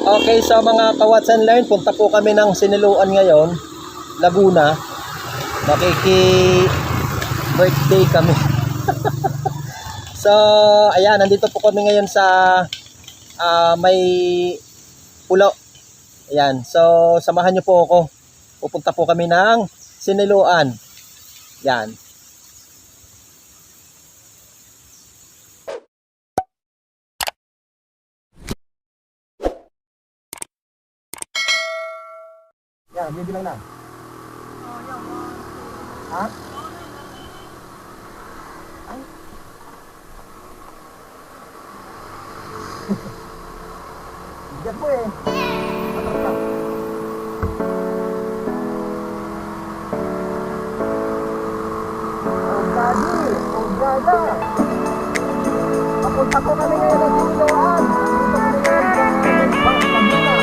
Okay, sa mga ka-watch and learn, punta po kami ng Siniloan ngayon, Laguna. Makiki-birthday kami. So, ayan, nandito po kami ngayon sa may pulo. Ayan, so samahan nyo po ako. Pupunta po kami ng Siniloan. Yan. Yan, bibilang na. Ha? Ay. Bigat po eh. Atras ka. Oh, daddy. Oh, dada. Papunta po kami ngayon ng Siniloan. Dito kami ngayon sa Laguna.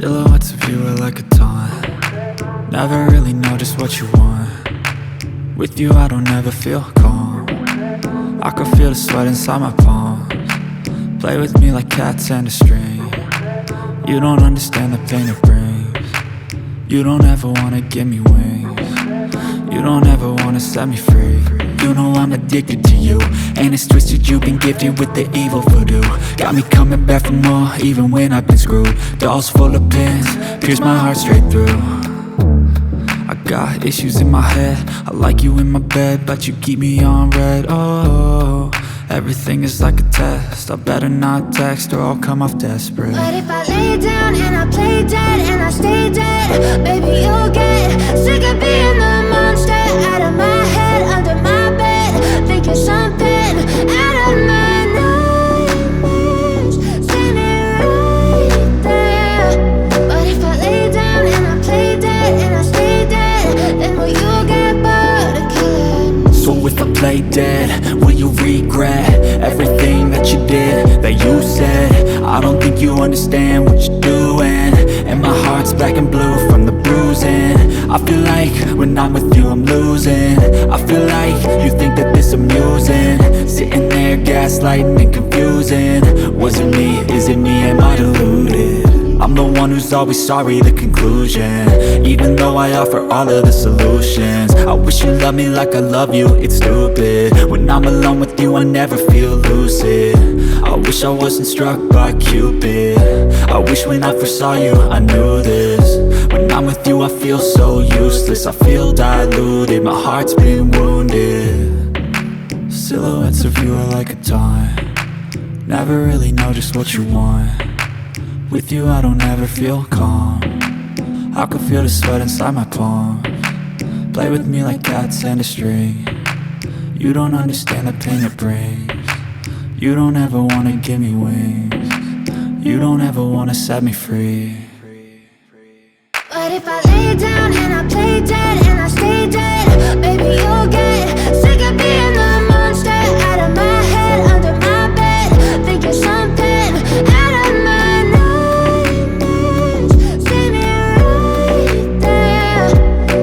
Silhouettes of you are like a taunt. Never really know just what you want. With you I don't ever feel calm. I can feel the sweat inside my palms. Play with me like cats and a string. You don't understand the pain it brings. You don't ever wanna give me wings. You don't ever wanna set me free. You know I'm addicted to you, and it's twisted, you've been gifted with the evil voodoo. Got me coming back for more, even when I've been screwed. Dolls full of pins, pierce my heart straight through. I got issues in my head, I like you in my bed, but you keep me on red. Oh, everything is like a test, I better not text or I'll come off desperate. But if I lay down and I play dead and I stay dead, baby you'll get sick of being the monster out of my head, under my bed, thinking something out of my nightmares, standing right there. But if I lay down and I play dead and I stay dead, then will you get bored of killing me? So if I play dead, will you regret everything that you did, that you said? I don't think you understand what you're doing, and my heart's black and blue from the bruising. I feel like when I'm with you I'm losing. I feel like you think that this amusing, sitting there gaslighting and confusing. Was it me? Is it me? Am I deluded? I'm the one who's always sorry, the conclusion. Even though I offer all of the solutions, I wish you loved me like I love you, it's stupid. When I'm alone with you I never feel lucid. I wish I wasn't struck by Cupid. I wish when I first saw you I knew this. When I'm with you I feel so useless, I feel diluted, my heart's been wounded. Silhouettes of you are like a taunt. Never really know just what you want. With you I don't ever feel calm. I can feel the sweat inside my palms. Play with me like cats and a string. You don't understand the pain it brings. You don't ever wanna give me wings. You don't ever wanna set me free. But if I lay down and I play dead and I stay dead, baby you'll get sick of being the monster out of my head, under my bed, thinking something out of my nightmares, standing right there.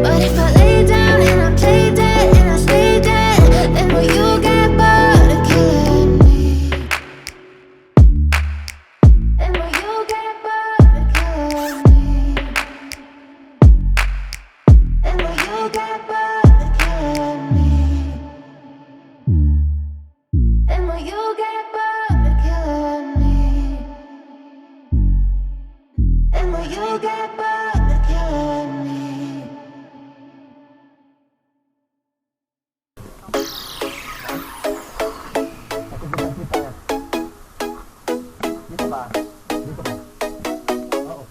But if I lay down and I play dead and I stay dead, then will you get bored of killing me? Then will you get bored of killing me? And will you get bored of killing me? And will you get bored of killing me? And will you get bored of killing me? Dito ba? Dito ba? Oo.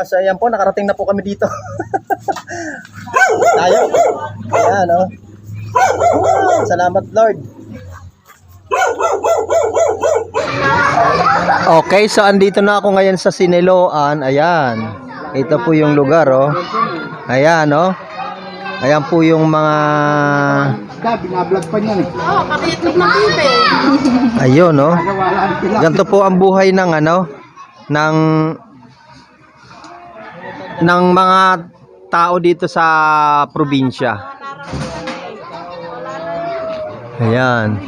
So ayan po, nakarating na po kami dito. Tayo. Ayan, oh. Salamat Lord. Okay, so andito na ako ngayon sa Sineloan. Ayan. Ito po yung lugar, oh. Ayan, oh. Ayan po yung mga... Binablog pa niyan eh. Oo, pati itlog ng pipe. Ayun, oh. Ganito po ang buhay ng ano, ng mga tao dito sa probinsya. Ayan.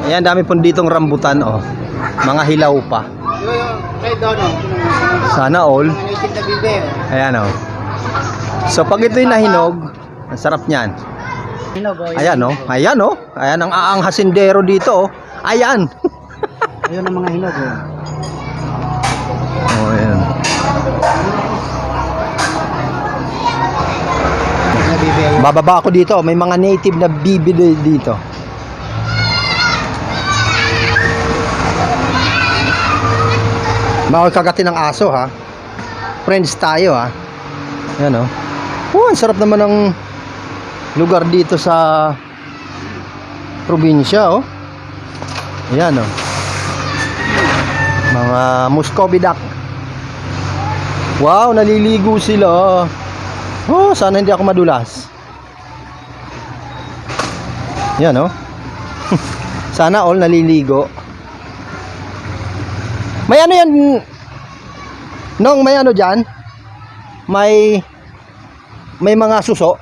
Ayan, dami po ditong rambutan, oh. Mga hilaw pa. Kay Dono. Sana all. Mga native na bibe. Ayan o. So pag ito'y nahinog, ang sarap niyan. Ayan o. Ayan o. Ayan ang aanghasindero dito o. Ayan. Ayun ang mga hinog. Oh, ayan. Na bibe. Bababa ako dito. May mga native na bibili dito. Bawal kagatin ng aso ha. Friends tayo ha. Ayan o. Oh, ang sarap naman ng lugar dito sa probinsya oh. Ayan o. Mga Muscovy duck. Wow, naliligo sila. Oh, sana hindi ako madulas. Yan oh. Sana all naliligo. May ano yan? Nong may ano diyan? May mga suso.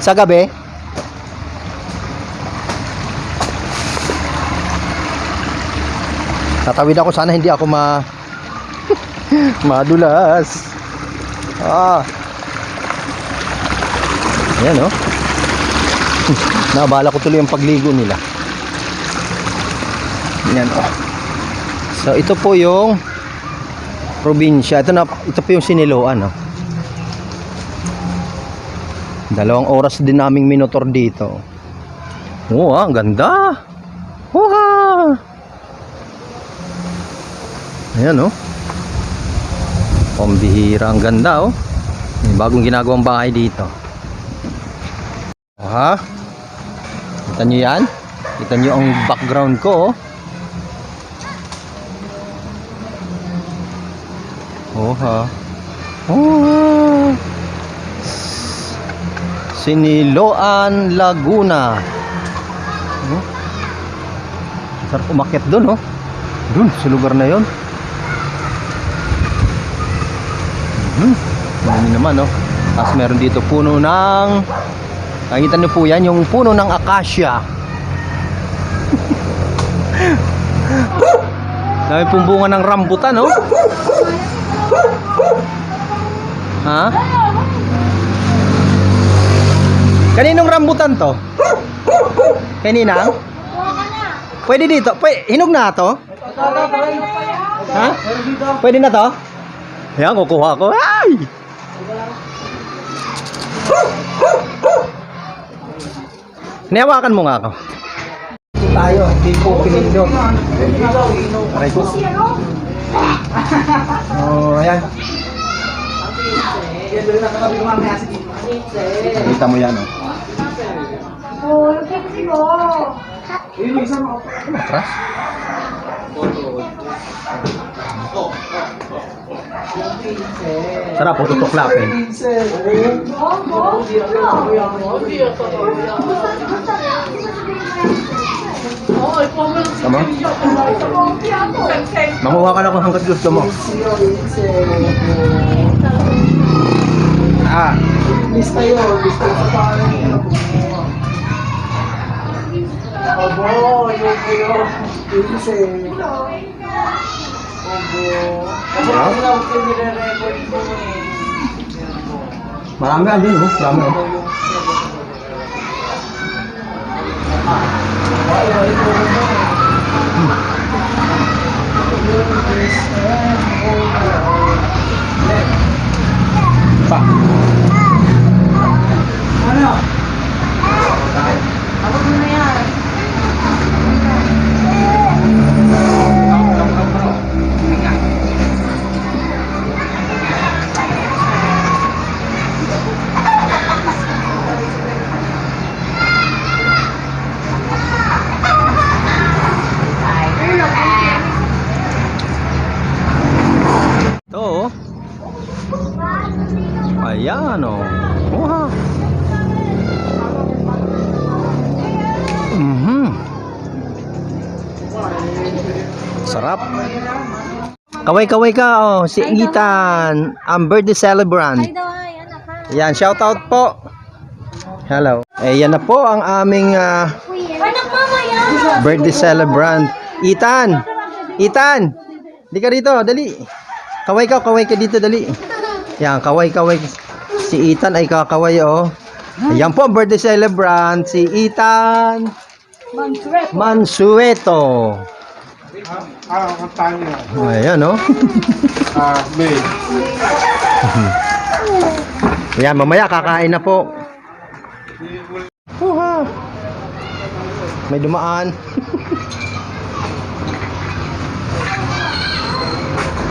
Sa gabi. Tatawid ako, sana hindi ako madulas. Ayan oh. Naabala ko tuloy ang pagligo nila. Ayan oh. So ito po yung probinsya. Ito po yung Siniloan oh. 2 oras din naming minotor dito. Oh, ang ganda. Wow. Ayan oh. Pambihira, ang ganda oh. May bagong ginagawang bahay dito. Ha? Kita nyo yan? Kita nyo ang background ko oh. Oh ha. Oh. Siniloan, Laguna. Oh. Sarap umakyat doon oh. Doon sa lugar na yon. Marami naman oh. Tapos meron dito puno ng, nakikita niyo po yan, yung puno ng acacia. Dami pong bunga ng rambutan oh. Ha? Kaninong rambutan to? Kaninang? Pwede dito? Hinog na to? Ha? Pwede na to? Ayan, kukuha ko. Ay! Nihawakan mo nga ako. Tayo, hindi po pinindot. Aray ko. Oh, ayan. Kita mo yan, oh. Matras? Sarap po tutuklapin. Tama? Makuha ka na kung hanggat gusto mo. Ah. Lista yun. Lista sa paano. Obo, yung kayo. Ilise. Marami din oh, marami oh. Pa. Ano? Ako na yan. Ayan o. Wow. Sarap. Kaway-kaway ka oh. Si Ethan, ang birthday celebrant. Ayan, shout out po. Hello. Ayan na po ang aming birthday celebrant. Ethan! Ethan! Di ka rito, dali. Kaway ka dito, dali. Yan, kaway. Si Ethan ay kakaway, oh. Ayan po ang birthday celebrant, si Ethan Mansueto. Ang tanyo. Ayan, oh. May. Ayan, mamaya kakain na po. Uha. May dumaan.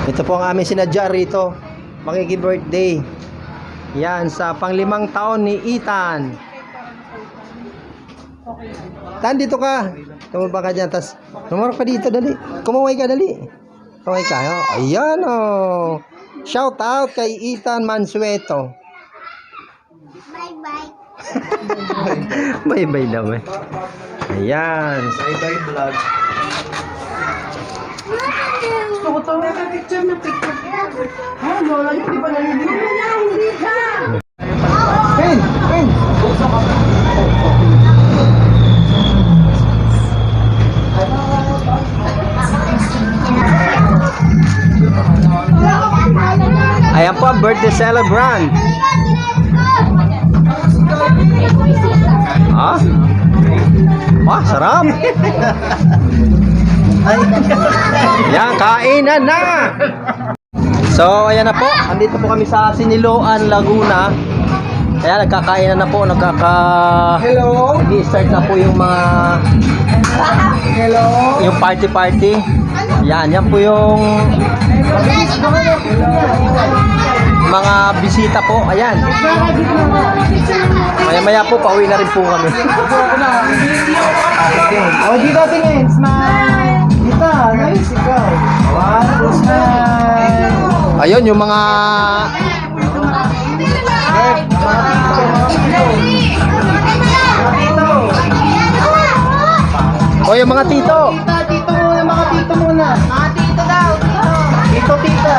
Ito po ang aming sinadya rito. Makiki-birthday. Yan, sa pang-5 taon ni Ethan. Tan, dito ka. Tumulpa ka dyan. Tas, tumarap ka dito, dali. Kumaway ka, dali. Kaway ka. Oh. Ayan, oh. Shout out kay Ethan Mansueto. Bye-bye. Bye-bye daw eh. Ayan. Bye-bye vlog. Ayan po ang birthday celebrant. Ah? Wah, sarap. Yan, kainan na. So, ayan na po. Andito po kami sa Siniloan, Laguna. Ayan, nagkakainan na po. Hello. Nag-start na po yung mga yung party. Yan po yung mga bisita po. Ayan. Maya po, pauwi na rin po kami. Oh, dito tingin. Smile. Dito. Nice. Ikaw. One, smile. Ayun, yung mga o yung mga tito. Tito muna, mga tito muna. Mga tito daw. Tito, tita.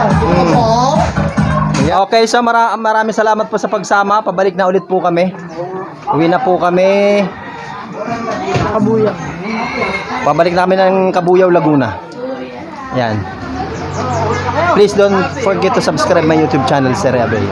Okay, so maraming salamat po sa pagsama. Pabalik na ulit po kami. Uwi na po kami. Kabuyaw. Pabalik na kami ng Kabuyaw, Laguna. Yan. Please don't forget to subscribe my YouTube channel, Sir Abel.